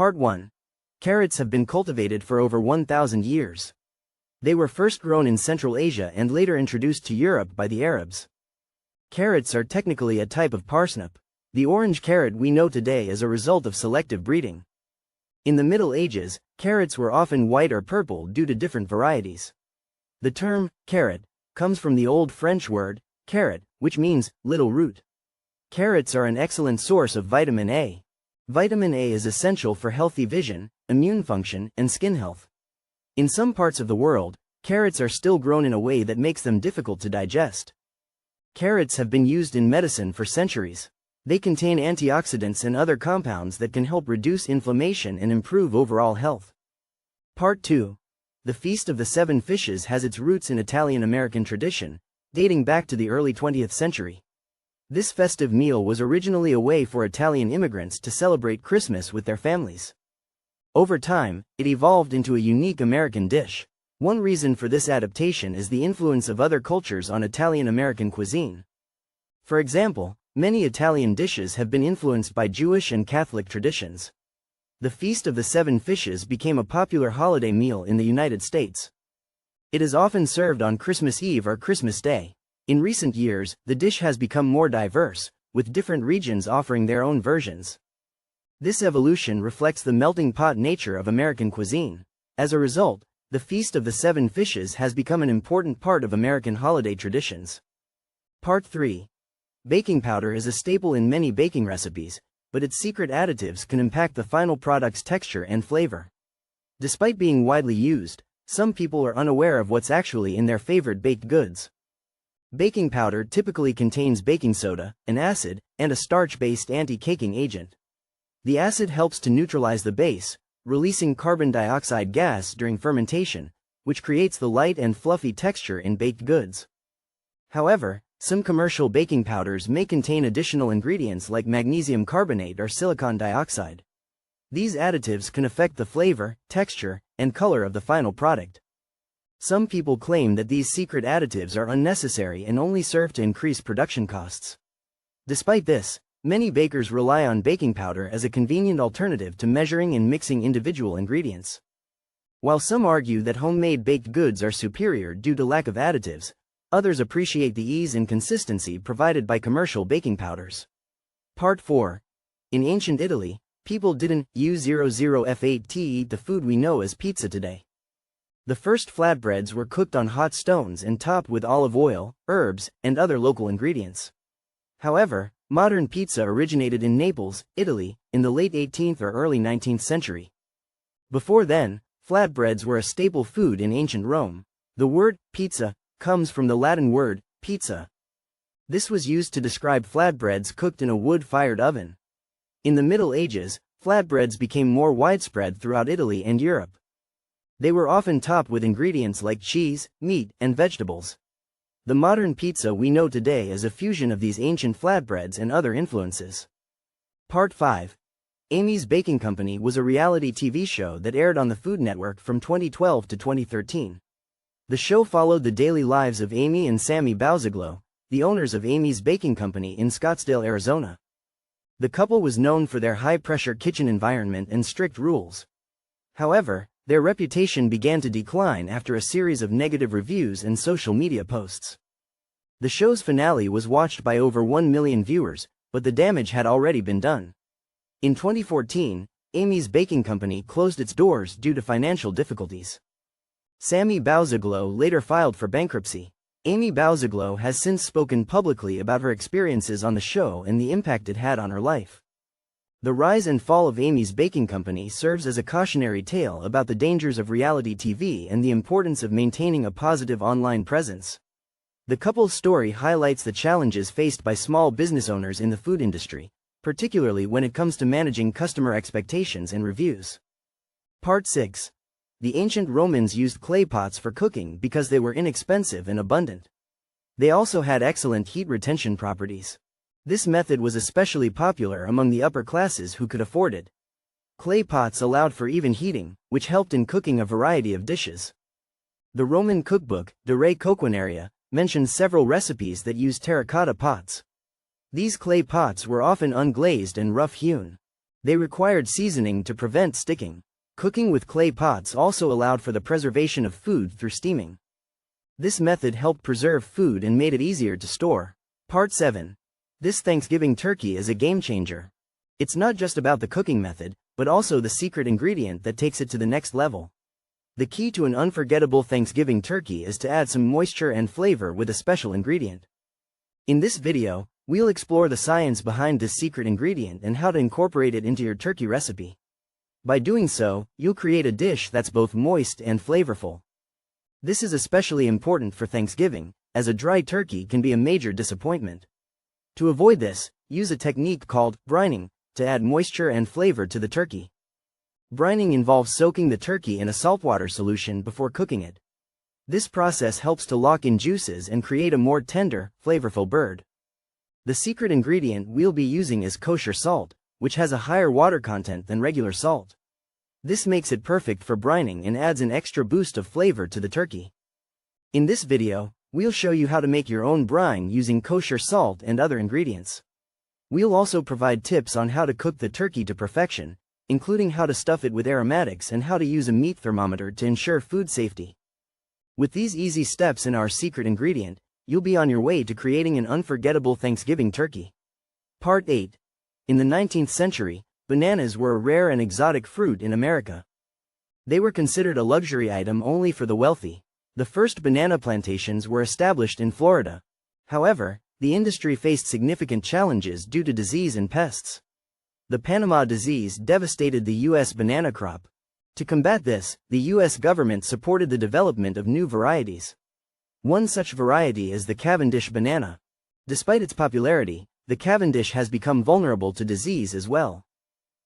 Part 1. Carrots have been cultivated for over 1,000 years. They were first grown in Central Asia and later introduced to Europe by the Arabs. Carrots are technically a type of parsnip, the orange carrot we know today as a result of selective breeding. In the Middle Ages, carrots were often white or purple due to different varieties. The term carrot comes from the Old French word carrot, which means little root. Carrots are an excellent source of vitamin A. Vitamin A is essential for healthy vision, immune function, and skin health. In some parts of the world, carrots are still grown in a way that makes them difficult to digest. Carrots have been used in medicine for centuries. They contain antioxidants and other compounds that can help reduce inflammation and improve overall health. Part 2. The Feast of the Seven Fishes has its roots in Italian-American tradition, dating back to the early 20th century. This festive meal was originally a way for Italian immigrants to celebrate Christmas with their families. Over time, it evolved into a unique American dish. One reason for this adaptation is the influence of other cultures on Italian-American cuisine. For example, many Italian dishes have been influenced by Jewish and Catholic traditions. The Feast of the Seven Fishes became a popular holiday meal in the United States. It is often served on Christmas Eve or Christmas Day. In recent years, the dish has become more diverse, with different regions offering their own versions. This evolution reflects the melting pot nature of American cuisine. As a result, the Feast of the Seven Fishes has become an important part of American holiday traditions. Part 3. Baking powder is a staple in many baking recipes, but its secret additives can impact the final product's texture and flavor. Despite being widely used, some people are unaware of what's actually in their favorite baked goods. Baking powder typically contains baking soda, an acid, and a starch-based anti-caking agent. The acid helps to neutralize the base, releasing carbon dioxide gas during fermentation, which creates the light and fluffy texture in baked goods. However, some commercial baking powders may contain additional ingredients like magnesium carbonate or silicon dioxide. These additives can affect the flavor, texture, and color of the final product. Some people claim that these secret additives are unnecessary and only serve to increase production costs. Despite this, many bakers rely on baking powder as a convenient alternative to measuring and mixing individual ingredients. While some argue that homemade baked goods are superior due to lack of additives, others appreciate the ease and consistency provided by commercial baking powders. Part 4. In ancient Italy, people didn't use F8 to eat the food we know as pizza today. The first flatbreads were cooked on hot stones and topped with olive oil, herbs, and other local ingredients. However, modern pizza originated in Naples, Italy, in the late 18th or early 19th century. Before then, flatbreads were a staple food in ancient Rome. The word pizza comes from the Latin word pizza. This was used to describe flatbreads cooked in a wood-fired oven. In the Middle Ages, flatbreads became more widespread throughout Italy and Europe. They were often topped with ingredients like cheese, meat, and vegetables. The modern pizza we know today is a fusion of these ancient flatbreads and other influences. Part 5. Amy's Baking Company was a reality TV show that aired on the Food Network from 2012 to 2013. The show followed the daily lives of Amy and Sammy Bauziglo, the owners of Amy's Baking Company in Scottsdale, Arizona. The couple was known for their high-pressure kitchen environment and strict rules. However, their reputation began to decline after a series of negative reviews and social media posts. The show's finale was watched by over 1 million viewers, but the damage had already been done. In 2014, Amy's Baking Company closed its doors due to financial difficulties. Sammy Bauziglo later filed for bankruptcy. Amy Bauziglo has since spoken publicly about her experiences on the show and the impact it had on her life. The rise and fall of Amy's Baking Company serves as a cautionary tale about the dangers of reality TV and the importance of maintaining a positive online presence. The couple's story highlights the challenges faced by small business owners in the food industry, particularly when it comes to managing customer expectations and reviews. Part 6. The ancient Romans used clay pots for cooking because they were inexpensive and abundant. They also had excellent heat retention properties. This method was especially popular among the upper classes who could afford it. Clay pots allowed for even heating, which helped in cooking a variety of dishes. The Roman cookbook, De Re Coquinaria, mentions several recipes that use terracotta pots. These clay pots were often unglazed and rough-hewn. They required seasoning to prevent sticking. Cooking with clay pots also allowed for the preservation of food through steaming. This method helped preserve food and made it easier to store. Part 7. This Thanksgiving turkey is a game changer. It's not just about the cooking method, but also the secret ingredient that takes it to the next level. The key to an unforgettable Thanksgiving turkey is to add some moisture and flavor with a special ingredient. In this video, we'll explore the science behind this secret ingredient and how to incorporate it into your turkey recipe. By doing so, you'll create a dish that's both moist and flavorful. This is especially important for Thanksgiving, as a dry turkey can be a major disappointment. To avoid this, use a technique called brining to add moisture and flavor to the turkey. Brining involves soaking the turkey in a saltwater solution before cooking it. This process helps to lock in juices and create a more tender, flavorful bird. The secret ingredient we'll be using is kosher salt, which has a higher water content than regular salt. This makes it perfect for brining and adds an extra boost of flavor to the turkey. In this video, we'll show you how to make your own brine using kosher salt and other ingredients. We'll also provide tips on how to cook the turkey to perfection, including how to stuff it with aromatics and how to use a meat thermometer to ensure food safety. With these easy steps in our secret ingredient, you'll be on your way to creating an unforgettable Thanksgiving turkey. Part 8. In the 19th century, bananas were a rare and exotic fruit in America. They were considered a luxury item only for the wealthy. The first banana plantations were established in Florida. However, the industry faced significant challenges due to disease and pests. The Panama disease devastated the U.S. banana crop. To combat this, the U.S. government supported the development of new varieties. One such variety is the Cavendish banana. Despite its popularity, the Cavendish has become vulnerable to disease as well.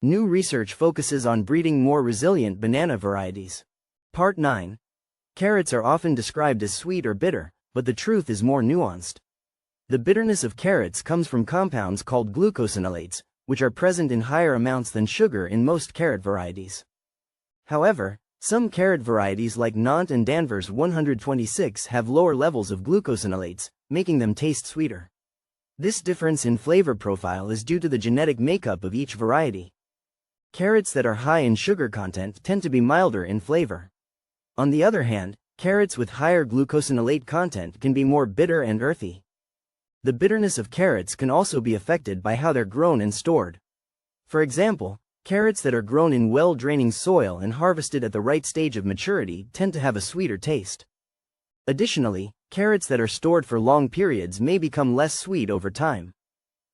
New research focuses on breeding more resilient banana varieties. Part 9. Carrots are often described as sweet or bitter, but the truth is more nuanced. The bitterness of carrots comes from compounds called glucosinolates, which are present in higher amounts than sugar in most carrot varieties. However, some carrot varieties like Nantes and Danvers 126 have lower levels of glucosinolates, making them taste sweeter. This difference in flavor profile is due to the genetic makeup of each variety. Carrots that are high in sugar content tend to be milder in flavor. On the other hand, carrots with higher glucosinolate content can be more bitter and earthy. The bitterness of carrots can also be affected by how they're grown and stored. For example, carrots that are grown in well-draining soil and harvested at the right stage of maturity tend to have a sweeter taste. Additionally, carrots that are stored for long periods may become less sweet over time.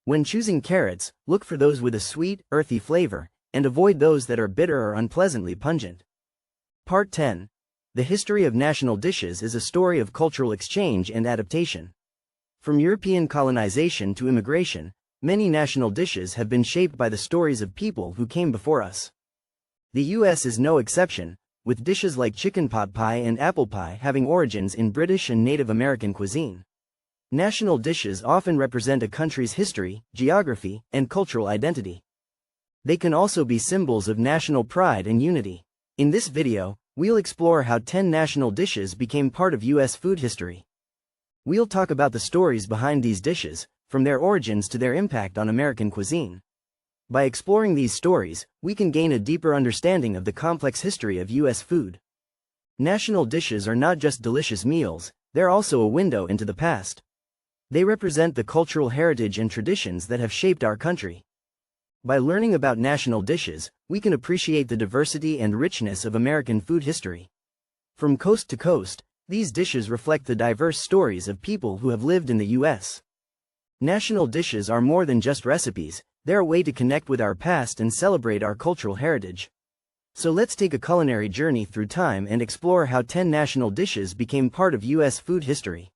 When choosing carrots, look for those with a sweet, earthy flavor, and avoid those that are bitter or unpleasantly pungent. Part 10. The history of national dishes is a story of cultural exchange and adaptation. From European colonization to immigration, many national dishes have been shaped by the stories of people who came before us. The U.S. is no exception, with dishes like chicken pot pie and apple pie having origins in British and Native American cuisine. National dishes often represent a country's history, geography, and cultural identity. They can also be symbols of national pride and unity. In this video, we'll explore how 10 national dishes became part of U.S. food history. We'll talk about the stories behind these dishes, from their origins to their impact on American cuisine. By exploring these stories, we can gain a deeper understanding of the complex history of U.S. food. National dishes are not just delicious meals, they're also a window into the past. They represent the cultural heritage and traditions that have shaped our country. By learning about national dishes, we can appreciate the diversity and richness of American food history. From coast to coast, these dishes reflect the diverse stories of people who have lived in the U.S. National dishes are more than just recipes, they're a way to connect with our past and celebrate our cultural heritage. So let's take a culinary journey through time and explore how 10 national dishes became part of U.S. food history.